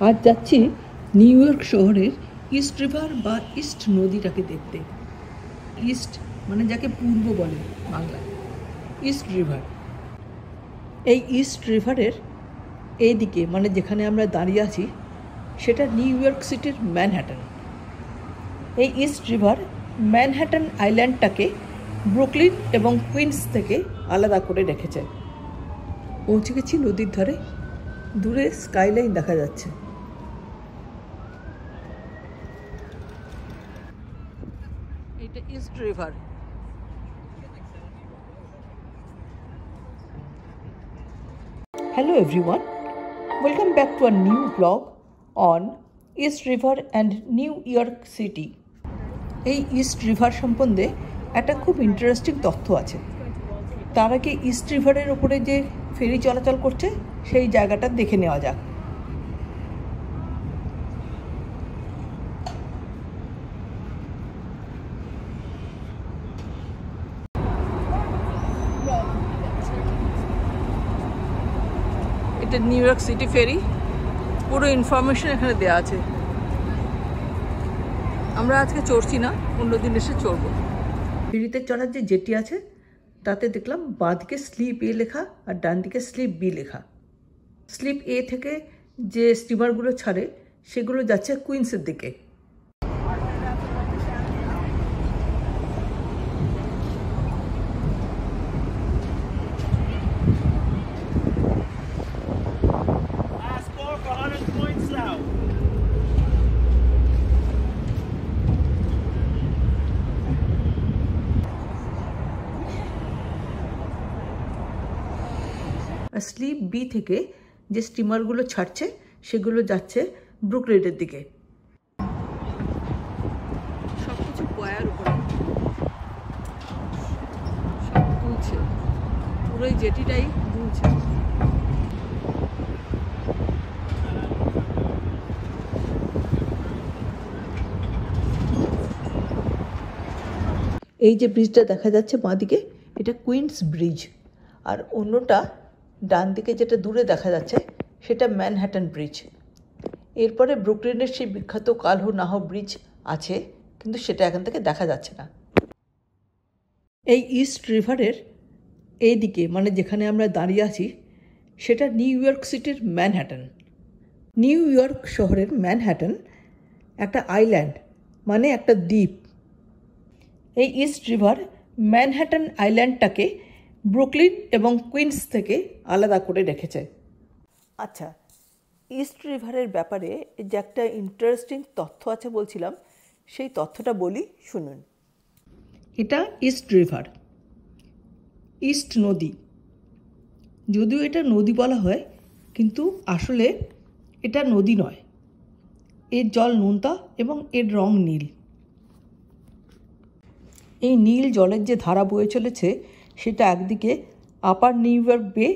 আজ যাচ্ছি new York শহরের ইস্ট রিভার বা ইস্ট নদীটাকে দেখতে। ইস্ট মানে যাকে পূর্ব বলে বাংলায়, ইস্ট রিভার। এই ইস্ট রিভারের এই দিকে মানে যেখানে আমরা দাঁড়িয়ে আছি সেটা নিউ ইয়র্ক সিটির ম্যানহাটন। এই ইস্ট রিভার ম্যানহাটন আইল্যান্ডটাকে ব্রুকলিন এবং কুইন্স থেকে আলাদা করে রেখেছে। পৌঁছে গেছি নদীর ধারে, দূরে স্কাইলাইন দেখা যাচ্ছে। এটা east river. Hello everyone, welcome back to a new vlog on East River and New York City. এই ইস্ট রিভার সম্বন্ধে একটা খুব ইন্টারেস্টিং তথ্য আছে। তার আগে ইস্ট রিভারের ওপরে যে ফেরি চলাচল করছে সেই জায়গাটা দেখে নেওয়া যাক। এটা নিউ ইয়র্ক সিটি ফেরি, পুরো ইনফরমেশন এখানে দেওয়া আছে। আমরা আজকে চড়ছি না, অন্যদিন এসে চড়বো। ফেরিতে চড়ার যে জেটি আছে তাতে দেখলাম বাঁ দিকে স্লিপ এ লেখা আর ডান দিকে স্লিপ বি লেখা। স্লিপ এ থেকে যে স্টিমারগুলো ছাড়ে সেগুলো যাচ্ছে কুইন্সের দিকে। স্লিপ বি থেকে যে স্টিমারগুলো ছাড়ছে সেগুলো যাচ্ছে ব্রুকলিনের দিকে। সবকিছু বয়ার উপরে সব দুলছে, পুরো জেটিটাই দুলছে। এই যে ব্রিজটা দেখা যাচ্ছে বাঁদিকে, এটা কুইন্স ব্রিজ, আর অন্যটা ডান দিকে যেটা দূরে দেখা যাচ্ছে সেটা ম্যানহাটন ব্রিজ। এরপরে ব্রুকলিনের সেই বিখ্যাত কালহো নাহো ব্রিজ আছে, কিন্তু সেটা এখান থেকে দেখা যাচ্ছে না। এই ইস্ট রিভারের এই দিকে মানে যেখানে আমরা দাঁড়িয়ে আছি সেটা নিউ ইয়র্ক সিটির ম্যানহাটন। নিউ ইয়র্ক শহরের ম্যানহাটন একটা আইল্যান্ড মানে একটা দ্বীপ। এই ইস্ট রিভার ম্যানহাটন আইল্যান্ডটাকে ব্রুকলিন এবং কুইন্স থেকে আলাদা করে রেখেছে। আচ্ছা, ইস্ট রিভারের ব্যাপারে যে একটা ইন্টারেস্টিং তথ্য আছে বলছিলাম, সেই তথ্যটা বলি, শুনুন। এটা ইস্ট রিভার, ইস্ট নদী। যদিও এটা নদী বলা হয়, কিন্তু আসলে এটা নদী নয়। এর জল নোনতা এবং এর রং নীল। এই নীল জলের যে ধারা বয়ে চলেছে সেটা একদিকে আপার নিউ ইয়র্ক বে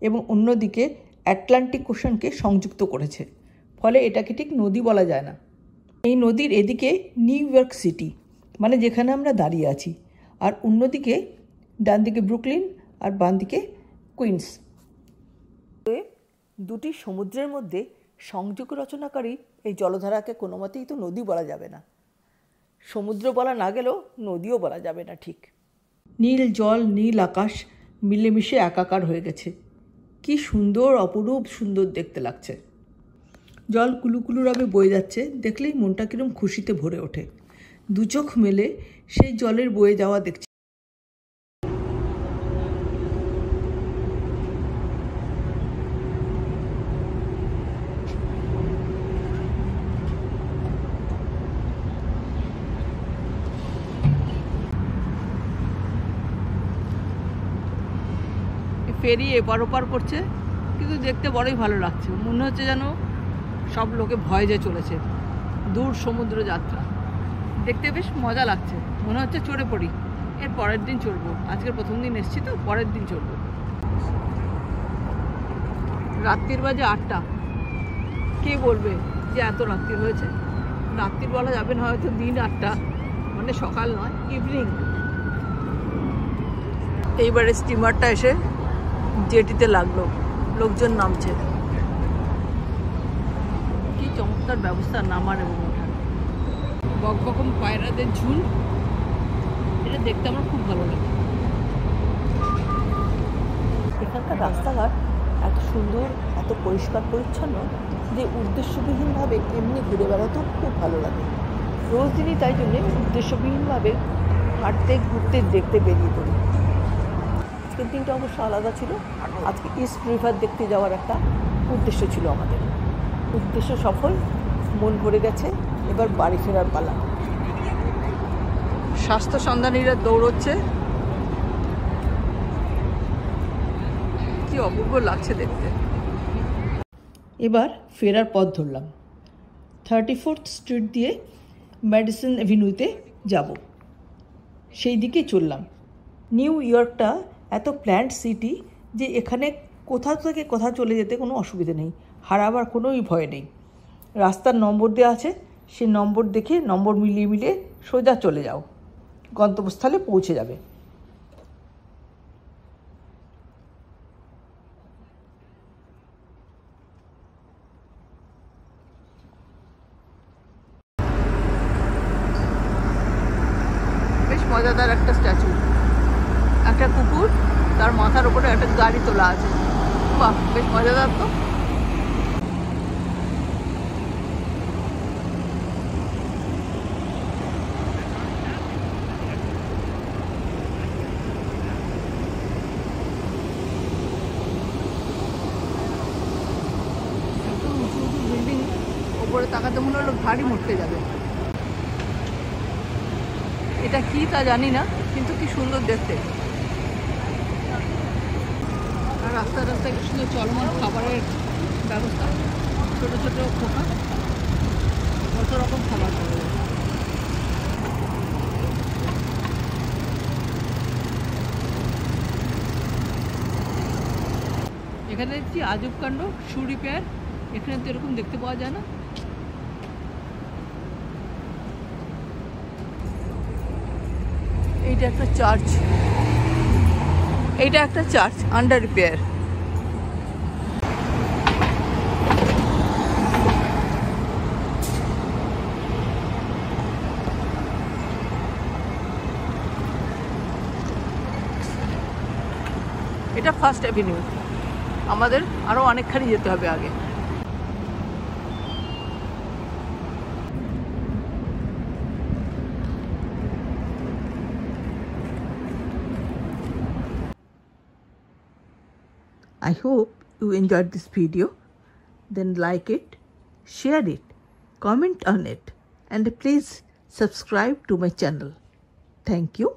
এবং অন্যদিকে অ্যাটলান্টিক ওশানকে সংযুক্ত করেছে, ফলে এটাকে ঠিক নদী বলা যায় না। এই নদীর এদিকে নিউ ইয়র্ক সিটি মানে যেখানে আমরা দাঁড়িয়ে আছি, আর অন্যদিকে ডান দিকে ব্রুকলিন আর বাম দিকে কুইন্স। দুটি সমুদ্রের মধ্যে সংযোগ রচনাকারী এই জলধারাকে কোনো মতেই তো নদী বলা যাবে না। সমুদ্র বলা না গেলেও নদীও বলা যাবে না ঠিক। নীল জল নীল আকাশ মিলেমিশে একাকার হয়ে গেছে। কি সুন্দর, অপরূপ সুন্দর দেখতে লাগছে। জল কুলুকুলু রবে বয়ে যাচ্ছে, দেখলেই মনটা কিরম খুশিতে ভরে ওঠে। দু চোখ মেলে সেই জলের বয়ে যাওয়া দেখছি। ফেরি এপার ওপার করছে, কিন্তু দেখতে বড়ই ভালো লাগছে। মনে হচ্ছে যেন সব লোকে ভয় যে চলেছে, দূর সমুদ্র যাত্রা। দেখতে বেশ মজা লাগছে, মনে হচ্ছে চড়ে পড়ি। এর পরের দিন চড়বো, আজকের প্রথম দিন এসছি তো, পরের দিন চড়বো। রাত্রির বাজে 8টা। কে বলবে যে এত রাত্রি হয়েছে? রাত্রির বলা যাবে না, হয়তো দিন 8টা, মানে সকাল নয়, ইভিনিং। এইবারে স্টিমারটা এসে জেটিতে লাগলো, লোকজন নামছে। চমৎকার ব্যবস্থা নামার এবং ওঠার। বকবকম পায়রাদের ঝুল, এটা দেখতে আমার খুব ভালো লাগে। এখানকার রাস্তাঘাট এত সুন্দর, এত পরিষ্কার পরিচ্ছন্ন যে উদ্দেশ্যবিহীনভাবে এমনি ঘুরে বেড়াতেও খুব ভালো লাগে। রোজ দিনই তাই জন্যে উদ্দেশ্যবিহীনভাবে হাঁটতে ঘুরতে দেখতে বেরিয়ে পড়ি। আজকের দিনটা অবশ্য আলাদা ছিল। আজকে ইস্ট রিভার দেখতে যাওয়ার একটা উদ্দেশ্য ছিল আমাদের। উদ্দেশ্য সফল, মন ভরে গেছে, এবার বাড়ি ফেরার পালা। স্বাস্থ্য সন্ধানীরা দৌড়চ্ছে, কি অপূর্ব লাগছে দেখতে। এবার ফেরার পথ ধরলাম। 34th স্ট্রিট দিয়ে মেডিসন অ্যাভিনিউতে যাব, সেই দিকেই চললাম। নিউ ইয়র্কটা এত প্ল্যান্ড সিটি যে এখানে কোথাও থেকে কোথাও চলে যেতে কোনো অসুবিধা নেই, হারাবার কোনোই ভয় নেই। রাস্তার নম্বর দেওয়া আছে, সেই নম্বর দেখে নম্বর মিলিয়ে মিলিয়ে সোজা চলে যাও, গন্তব্যস্থলে পৌঁছে যাবে। বেশ মজাদার একটা স্ট্যাচু, একটা কুকুর, তার মাথার উপরে একটা গাড়ি তোলা আছে। বাহ, বেশ মজাদার তো। বিল্ডিং, ওপরে তাকাতে মনে হলো ভারী মরতে যাবে। এটা কি তা জানি না, কিন্তু কি সুন্দর দেখতে। আর রাস্তায় রাস্তায় কি সুন্দর চলমান খাবারের ব্যবস্থা, ছোটো ছোটো খোকা, কত রকম খাবার পাওয়া যায়। এখানে দেখছি আজব কাণ্ড, শু রিপেয়ার। এখানে তো এরকম দেখতে পাওয়া যায় না। এইটা একটা চার্চ, এইটা একটা চার্চ আন্ডার রিপেয়ার। এটা ফার্স্ট অ্যাভিনিউ, আমাদের আরও অনেকখানি যেতে হবে আগে। I hope you enjoyed this video. Then like it, share it, comment on it, and please subscribe to my channel. Thank you.